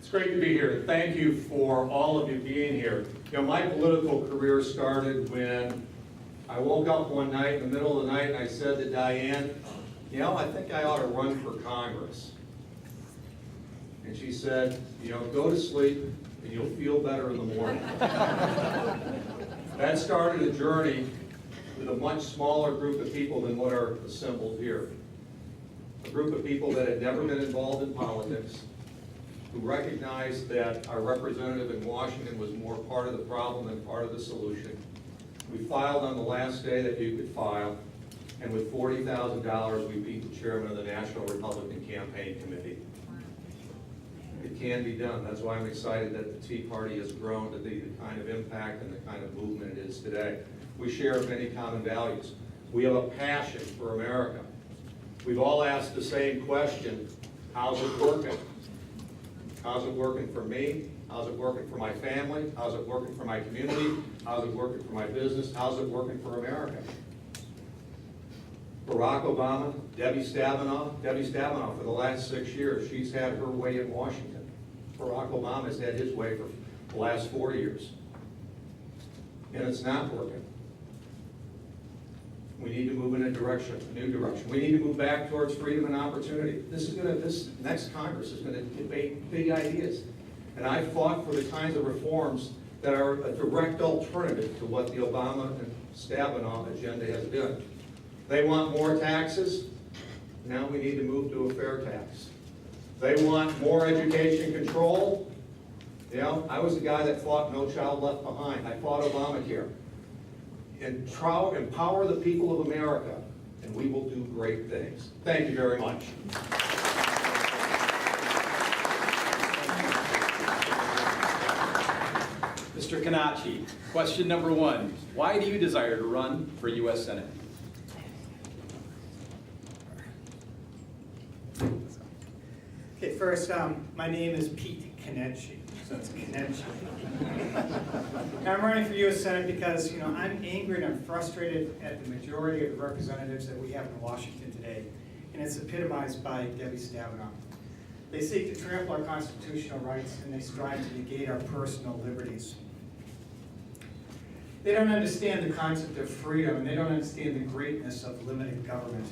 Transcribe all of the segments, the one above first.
It's great to be here. Thank you for all of you being here. You know, my political career started when I woke up one night in the middle of the night and I said to Diane, you know, I think I ought to run for Congress. And she said, you know, go to sleep and you'll feel better in the morning. That started a journey with a much smaller group of people than what are assembled here. A group of people that had never been involved in politics, who recognized that our representative in Washington was more part of the problem than part of the solution. We filed on the last day that you could file, and with $40,000 we beat the chairman of the National Republican Campaign Committee. It can be done. That's why I'm excited that the Tea Party has grown to be the kind of impact and the kind of movement it is today. We share many common values. We have a passion for America. We've all asked the same question, how's it working? How's it working for me? How's it working for my family? How's it working for my community? How's it working for my business? How's it working for America? Barack Obama, Debbie Stabenow for the last 6 years, she's had her way in Washington. Barack Obama has had his way for the last 4 years. And it's not working. We need to move in a direction, a new direction. We need to move back towards freedom and opportunity. This next Congress is going to debate big ideas. And I fought for the kinds of reforms that are a direct alternative to what the Obama and Stabenow agenda has been. They want more taxes. Now we need to move to a fair tax. They want more education control. You know, I was the guy that fought No Child Left Behind. I fought Obamacare. And empower the people of America, and we will do great things. Thank you very much. Mr. Kanachi, question number 1. Why do you desire to run for U.S. Senate? Okay, first, my name is Pete Kanachi, so it's Kanachi. I'm running for U.S. Senate because, you know, I'm angry and I'm frustrated at the majority of the representatives that we have in Washington today, and it's epitomized by Debbie Stabenow. They seek to trample our constitutional rights and they strive to negate our personal liberties. They don't understand the concept of freedom, and they don't understand the greatness of limited government.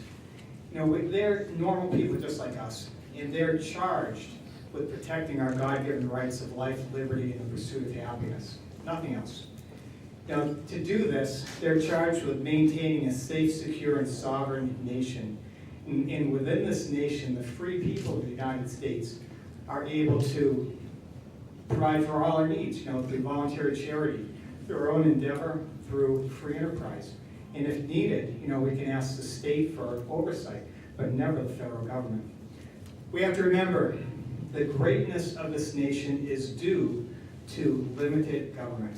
You know, they're normal people just like us, and they're charged with protecting our God-given rights of life, liberty, and the pursuit of happiness. Nothing else. Now, to do this, they're charged with maintaining a safe, secure, and sovereign nation. And within this nation, the free people of the United States are able to provide for all our needs, you know, through voluntary charity, through our own endeavor, through free enterprise. And if needed, you know, we can ask the state for oversight, but never the federal government. We have to remember the greatness of this nation is due to limited government.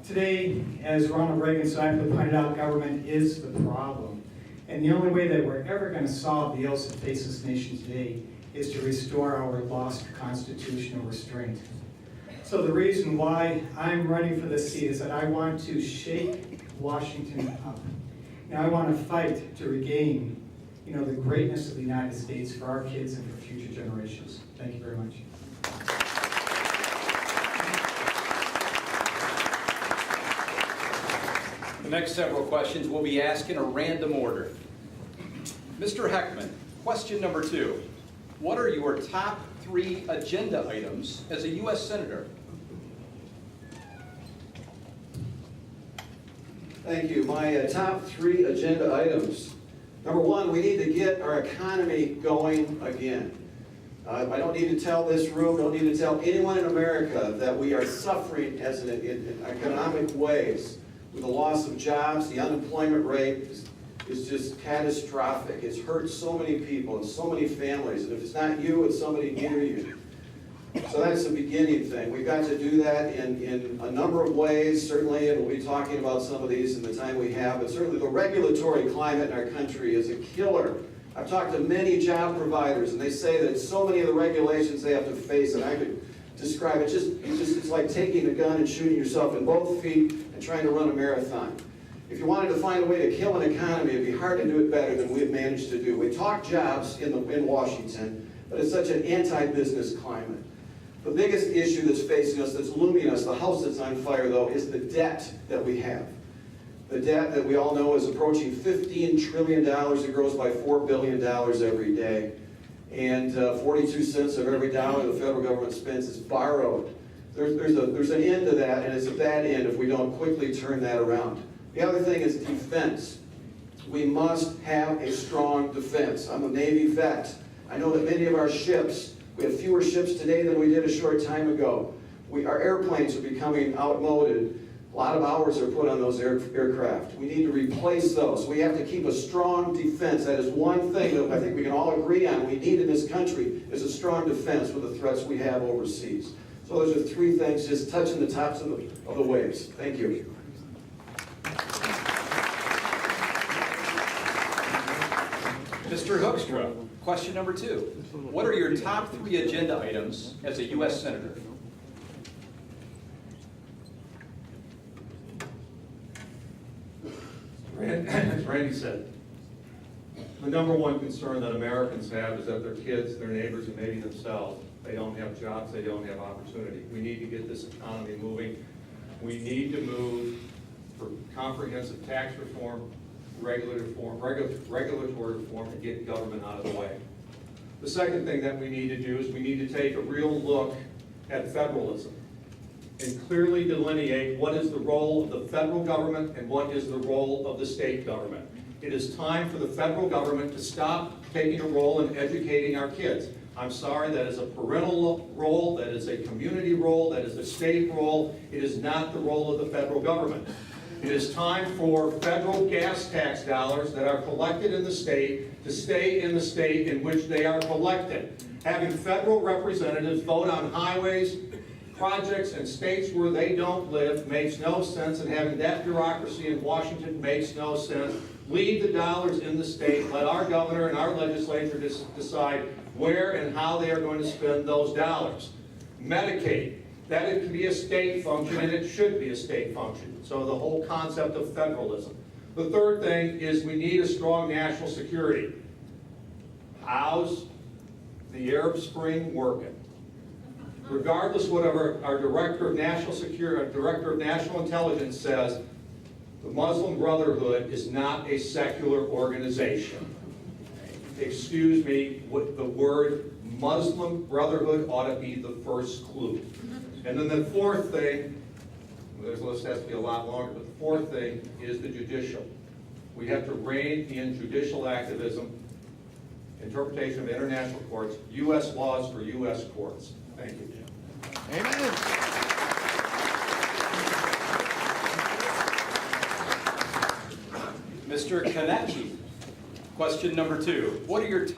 Today, as Ronald Reagan so aptly pointed out, government is the problem. And the only way that we're ever going to solve the ills that face this nation today is to restore our lost constitutional restraint. So the reason why I'm running for this seat is that I want to shake Washington up. And I want to fight to regain, you know, the greatness of the United States for our kids and for future generations. Thank you very much. The next several questions will be asked in a random order. Mr. Heckman, question number 2. What are your top 3 agenda items as a U.S. Senator? Thank you. My top 3 agenda items. Number 1, we need to get our economy going again. I don't need to tell this room, don't need to tell anyone in America that we are suffering as in economic ways with the loss of jobs. The unemployment rate is just catastrophic. It's hurt so many people and so many families, and if it's not you, it's somebody near you. So that's the beginning thing. We've got to do that in a number of ways, certainly, and we'll be talking about some of these in the time we have, but certainly the regulatory climate in our country is a killer. I've talked to many job providers, and they say that so many of the regulations they have to face, and I could describe it, it's like taking a gun and shooting yourself in both feet and trying to run a marathon. If you wanted to find a way to kill an economy, it'd be hard to do it better than we've managed to do. We talk jobs in Washington, but it's such an anti-business climate. The biggest issue that's facing us, that's looming us, the house that's on fire though, is the debt that we have. The debt that we all know is approaching $15 trillion. It grows by $4 billion every day. And 42 cents of every dollar the federal government spends is borrowed. There's an end to that, and it's a bad end if we don't quickly turn that around. The other thing is defense. We must have a strong defense. I'm a Navy vet. I know that many of our ships, we have fewer ships today than we did a short time ago. Our airplanes are becoming outmoded. A lot of hours are put on those aircraft. We need to replace those. We have to keep a strong defense. That is one thing that I think we can all agree on we need in this country, is a strong defense with the threats we have overseas. So those are three things, just touching the tops of the waves. Thank you. Mr. Hoekstra, question number 2. What are your top 3 agenda items as a U.S. Senator? As Randy said, the number one concern that Americans have is that their kids, their neighbors, and maybe themselves, they don't have jobs, they don't have opportunity. We need to get this economy moving. We need to move for comprehensive tax reform, regulatory reform, and get government out of the way. The second thing that we need to do is we need to take a real look at federalism and clearly delineate what is the role of the federal government and what is the role of the state government. It is time for the federal government to stop taking a role in educating our kids. I'm sorry, that is a parental role, that is a community role, that is a state role. It is not the role of the federal government. It is time for federal gas tax dollars that are collected in the state to stay in the state in which they are collected. Having federal representatives vote on highways, projects in states where they don't live makes no sense, and having that bureaucracy in Washington makes no sense. Leave the dollars in the state. Let our governor and our legislature decide where and how they are going to spend those dollars. Medicaid, that it can be a state function, and it should be a state function. So the whole concept of federalism. The third thing is we need a strong national security. How's the Arab Spring working? Regardless of whatever our Director of National Security, Director of National Intelligence says, the Muslim Brotherhood is not a secular organization. Excuse me, the word Muslim Brotherhood ought to be the first clue. And then the fourth thing, this list has to be a lot longer, but the fourth thing is the judicial. We have to rein in judicial activism, interpretation of international courts, U.S. laws for U.S. courts. Thank you. Amen. Mr. Konecki, question number 2. What are your